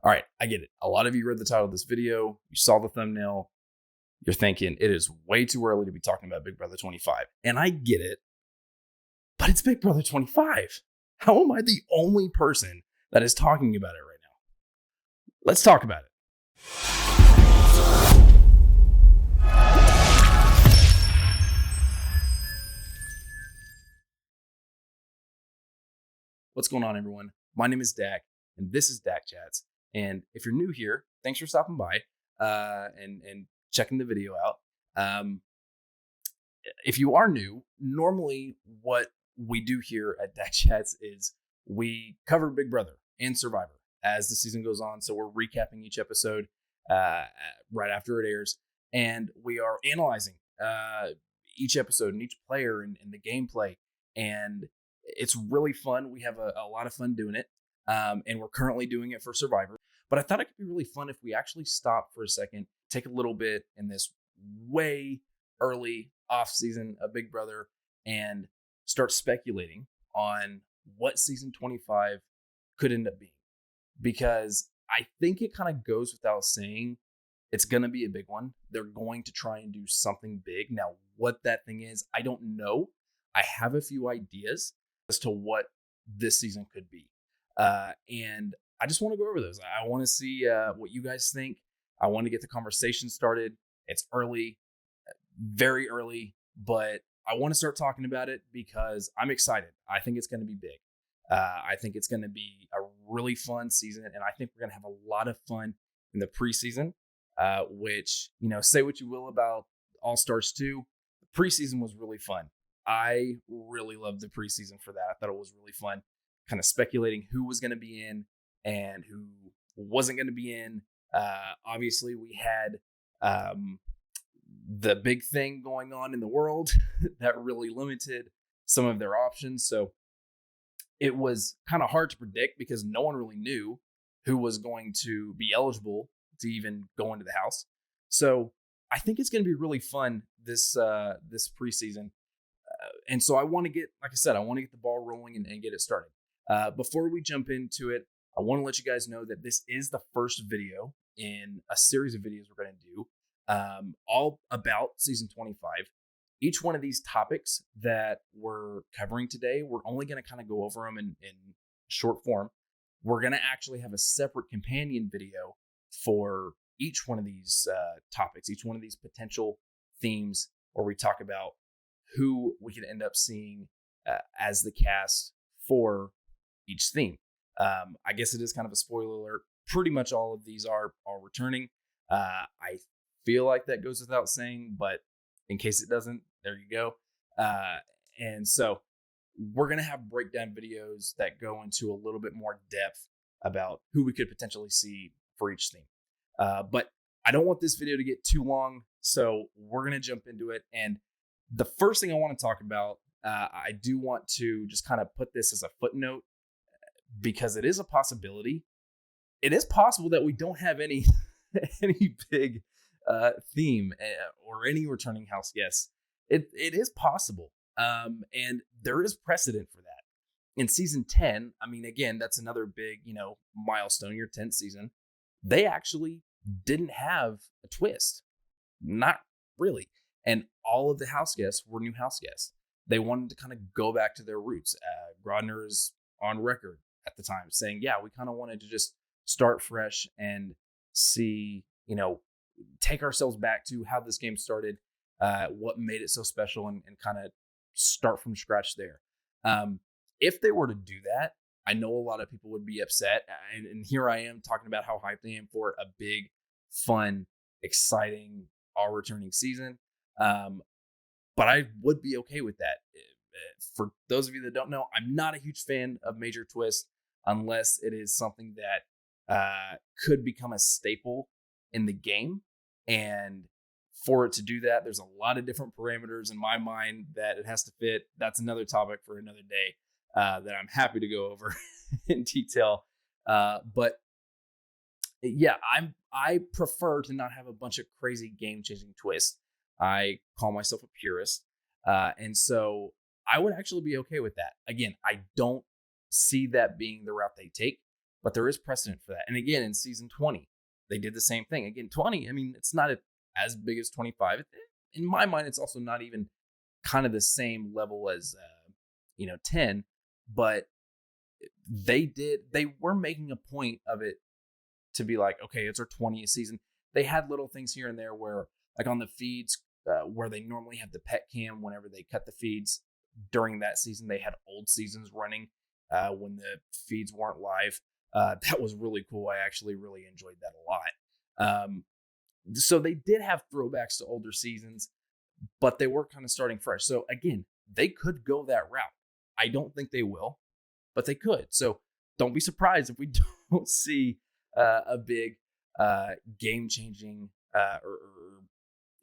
All right, I get it. A lot of you read the title of this video. You saw the thumbnail. You're thinking it is way too early to be talking about Big Brother 25. And I get it, but it's Big Brother 25. How am I the only person that is talking about it right now? Let's talk about it. What's going on, everyone? My name is Dak, and this is Dak Chats. And if you're new here, thanks for stopping by and checking the video out. If you are new, normally what we do here at Dak Chats is we cover Big Brother and Survivor as the season goes on. So we're recapping each episode right after it airs, and we are analyzing each episode and each player and the gameplay. And it's really fun. We have a lot of fun doing it, and we're currently doing it for Survivor. But I thought it could be really fun if we actually stop for a second, take a little bit in this way early off season of Big Brother and start speculating on what season 25 could end up being. Because I think it kind of goes without saying it's going to be a big one. They're going to try and do something big. Now, what that thing is, I don't know. I have a few ideas as to what this season could be. And I just want to go over those. I want to see what you guys think. I want to get the conversation started. It's early, very early, but I want to start talking about it because I'm excited. I think it's going to be big. I think it's going to be a really fun season, and I think we're going to have a lot of fun in the preseason, which, say what you will about All-Stars 2. The preseason was really fun. I really loved the preseason for that. I thought it was really fun, kind of speculating who was going to be in and who wasn't going to be in. Obviously, we had the big thing going on in the world that really limited some of their options. So it was kind of hard to predict because no one really knew who was going to be eligible to even go into the house. So I think it's going to be really fun this preseason. And so I want to get, like I said, I want to get the ball rolling and get it started. Before we jump into it, I want to let you guys know that this is the first video in a series of videos we're going to do, all about season 25. Each one of these topics that we're covering today, we're only going to kind of go over them in short form. We're going to actually have a separate companion video for each one of these topics, each one of these potential themes, where we talk about who we could end up seeing as the cast for each theme. I guess it is kind of a spoiler alert. Pretty much all of these are returning. I feel like that goes without saying, but in case it doesn't, there you go. And so we're going to have breakdown videos that go into a little bit more depth about who we could potentially see for each theme. But I don't want this video to get too long, so we're going to jump into it. And the first thing I want to talk about, I do want to just kind of put this as a footnote because it is a possibility. It is possible that we don't have any big theme or any returning house guests. It is possible. And there is precedent for that. In season 10, I mean, again, that's another big, milestone, your 10th season. They actually didn't have a twist. Not really. And all of the house guests were new house guests. They wanted to kind of go back to their roots. Grodner is on record at the time saying, yeah, we kind of wanted to just start fresh and see, take ourselves back to how this game started, what made it so special, and kind of start from scratch there. If they were to do that, I know a lot of people would be upset. And here I am talking about how hyped I am for a big, fun, exciting, all returning season. But I would be okay with that. For those of you that don't know, I'm not a huge fan of major twists unless it is something that could become a staple in the game. And for it to do that, there's a lot of different parameters in my mind that it has to fit. That's another topic for another day that I'm happy to go over in detail. But yeah, I prefer to not have a bunch of crazy game-changing twists. I call myself a purist. And so I would actually be okay with that. Again, I don't see that being the route they take, but there is precedent for that. And again, in season 20, they did the same thing. Again, 20, I mean, it's not as big as 25. In my mind, it's also not even kind of the same level as, 10, but they were making a point of it to be like, okay, it's our 20th season. They had little things here and there where, like on the feeds, where they normally have the pet cam whenever they cut the feeds during that season, they had old seasons running when the feeds weren't live. That was really cool. I actually really enjoyed that a lot. So they did have throwbacks to older seasons, but they were kind of starting fresh. So again, they could go that route. I don't think they will, but they could. So don't be surprised if we don't see a big game-changing or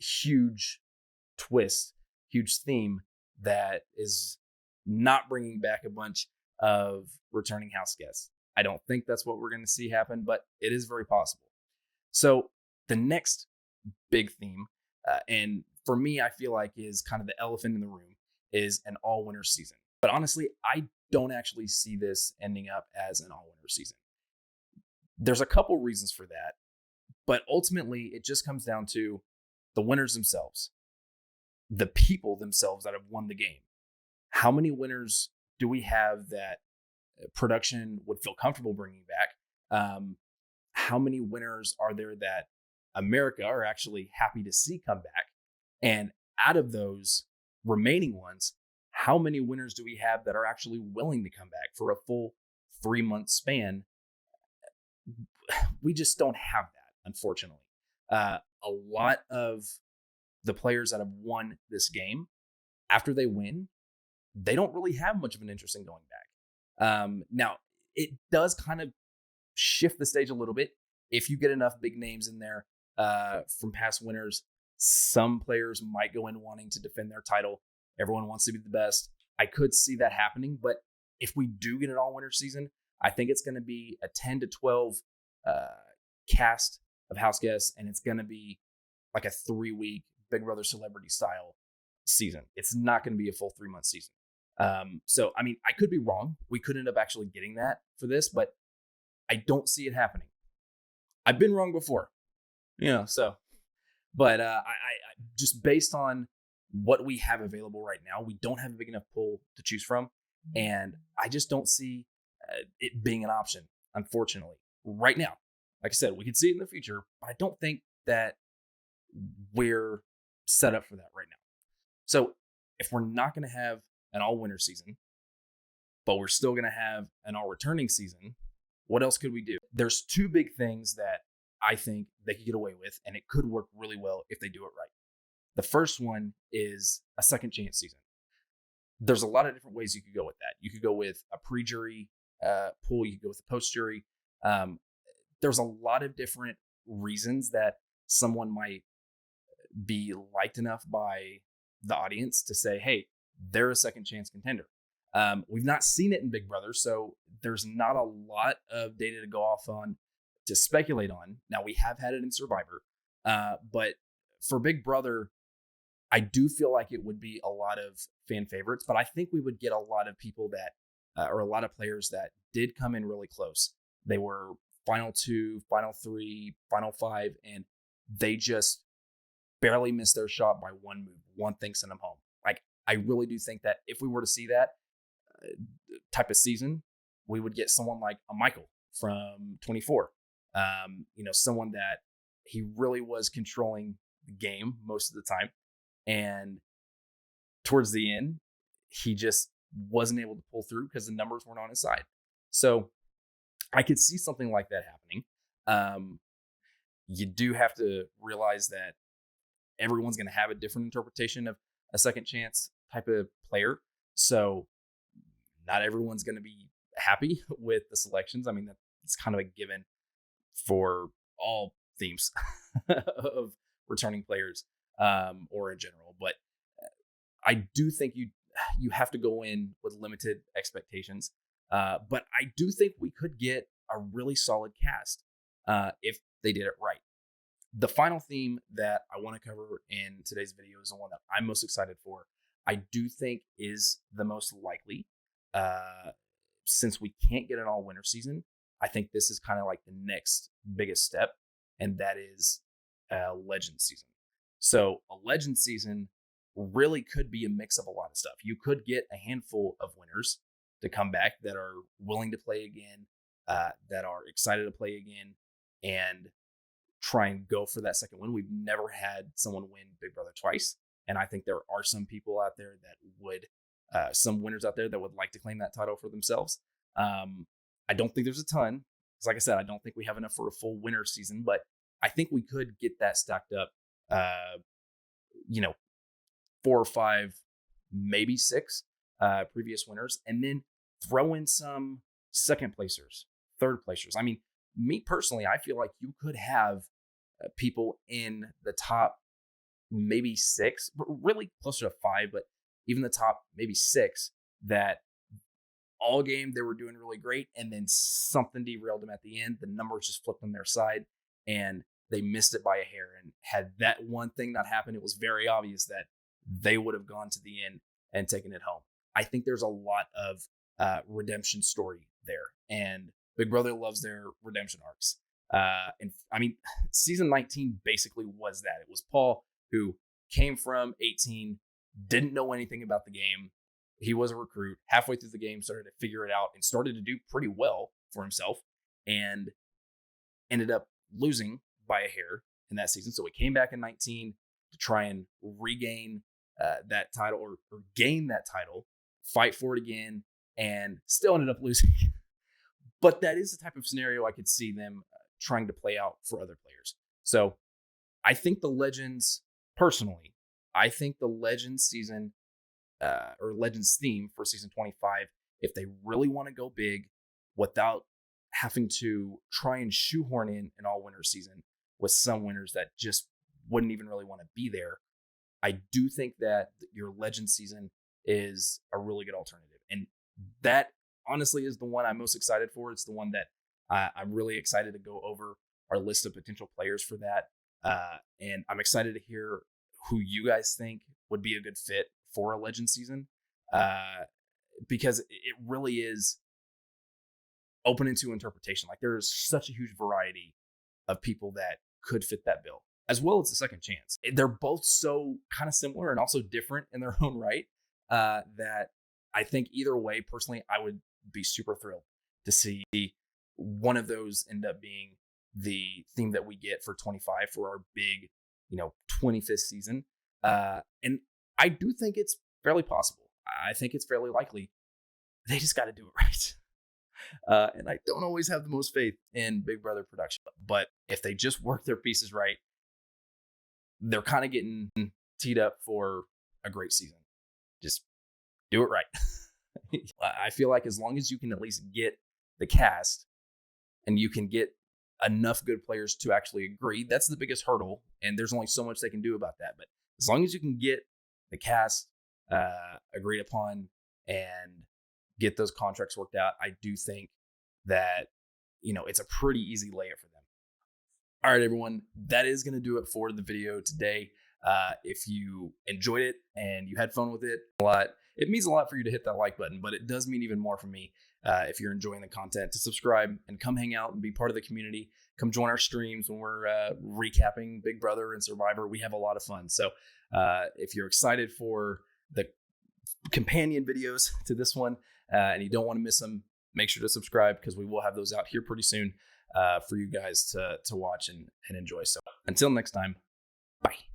huge twist, huge theme that is not bringing back a bunch of returning house guests. I don't think that's what we're going to see happen, but it is very possible. So the next big theme, and for me, I feel like is kind of the elephant in the room, is an all-winner season. But honestly, I don't actually see this ending up as an all-winner season. There's a couple reasons for that, but ultimately it just comes down to the winners themselves, the people themselves that have won the game. How many winners do we have that production would feel comfortable bringing back? How many winners are there that America are actually happy to see come back? And out of those remaining ones, how many winners do we have that are actually willing to come back for a full 3-month span? We just don't have that, unfortunately. A lot of the players that have won this game, after they win, they don't really have much of an interest in going back. Now, it does kind of shift the stage a little bit. If you get enough big names in there from past winners, some players might go in wanting to defend their title. Everyone wants to be the best. I could see that happening, but if we do get an all-winner season, I think it's going to be a 10 to 12 cast of house guests, and it's going to be like a 3-week Big Brother celebrity style season. It's not going to be a full 3-month season. So, I mean, I could be wrong. We could end up actually getting that for this, but I don't see it happening. I've been wrong before, but I just based on what we have available right now, we don't have a big enough pool to choose from. And I just don't see it being an option, unfortunately, right now. Like I said, we could see it in the future, but I don't think that we're set up for that right now. So if we're not going to have an all-winner season, but we're still going to have an all-returning season, what else could we do? There's 2 big things that I think they could get away with, and it could work really well if they do it right. The first one is a second chance season. There's a lot of different ways you could go with that. You could go with a pre-jury pool. You could go with a post-jury. There's a lot of different reasons that someone might be liked enough by the audience to say, hey, they're a second chance contender. We've not seen it in Big Brother, so there's not a lot of data to go off on to speculate on. Now, we have had it in Survivor, but for Big Brother, I do feel like it would be a lot of fan favorites, but I think we would get a lot of people that, or a lot of players that did come in really close. They were final 2, final 3, final 5, and they just barely missed their shot by one move. One thing sent them home. Like, I really do think that if we were to see that type of season, we would get someone like a Michael from 24. Someone that he really was controlling the game most of the time. And towards the end, he just wasn't able to pull through because the numbers weren't on his side. So I could see something like that happening. You do have to realize that everyone's going to have a different interpretation of a second chance type of player. So not everyone's going to be happy with the selections. I mean, that's kind of a given for all themes of returning players or in general. But I do think you have to go in with limited expectations. But I do think we could get a really solid cast if they did it right. The final theme that I want to cover in today's video is the one that I'm most excited for. I do think is the most likely. Since we can't get an all-winner season, I think this is kind of like the next biggest step, and that is Legend season. So a Legend season really could be a mix of a lot of stuff. You could get a handful of winners to come back that are willing to play again, that are excited to play again, and try and go for that second win. We've never had someone win Big Brother twice, and I think there are some people out there that would, some winners out there that would like to claim that title for themselves. I don't think there's a ton. Because like I said, I don't think we have enough for a full winner season, but I think we could get that stacked up, 4 or 5, maybe 6 previous winners, and then throw in some second placers, third placers. I mean, me personally, I feel like you could have people in the top maybe 6, but really closer to 5, but even the top maybe 6 that all game they were doing really great, and then something derailed them at the end. The numbers just flipped on their side, and they missed it by a hair. And had that one thing not happened, it was very obvious that they would have gone to the end and taken it home. I think there's a lot of redemption story there, and Big Brother loves their redemption arcs. And I mean, season 19 basically was that. It was Paul, who came from 18, didn't know anything about the game. He was a recruit. Halfway through the game, started to figure it out and started to do pretty well for himself, and ended up losing by a hair in that season. So he came back in 19 to try and regain that title, or gain that title, fight for it again, and still ended up losing. But that is the type of scenario I could see them trying to play out for other players. So I think the Legends, personally, I think the Legends season, or Legends theme for season 25, if they really want to go big without having to try and shoehorn in an all-winner season with some winners that just wouldn't even really want to be there, I do think that your Legend season is a really good alternative. And that honestly is the one I'm most excited for. It's the one that I'm really excited to go over our list of potential players for that. And I'm excited to hear who you guys think would be a good fit for a Legend season, because it really is open into interpretation. Like, there's such a huge variety of people that could fit that bill, as well as the Second Chance. They're both so kind of similar and also different in their own right, that I think either way, personally, I would be super thrilled to see one of those end up being the theme that we get for 25 for our big, 25th season. And I do think it's fairly possible. I think it's fairly likely. They just got to do it right. And I don't always have the most faith in Big Brother production, but if they just work their pieces right, they're kind of getting teed up for a great season. Just do it right. I feel like as long as you can at least get the cast and you can get enough good players to actually agree, that's the biggest hurdle. And there's only so much they can do about that. But as long as you can get the cast agreed upon and get those contracts worked out, I do think that, it's a pretty easy layup for them. All right, everyone, that is going to do it for the video today. If you enjoyed it and you had fun with it a lot, it means a lot for you to hit that like button, but it does mean even more for me if you're enjoying the content, to subscribe and come hang out and be part of the community. Come join our streams when we're recapping Big Brother and Survivor. We have a lot of fun. So if you're excited for the companion videos to this one and you don't want to miss them, make sure to subscribe, because we will have those out here pretty soon for you guys to watch and enjoy. So until next time, bye.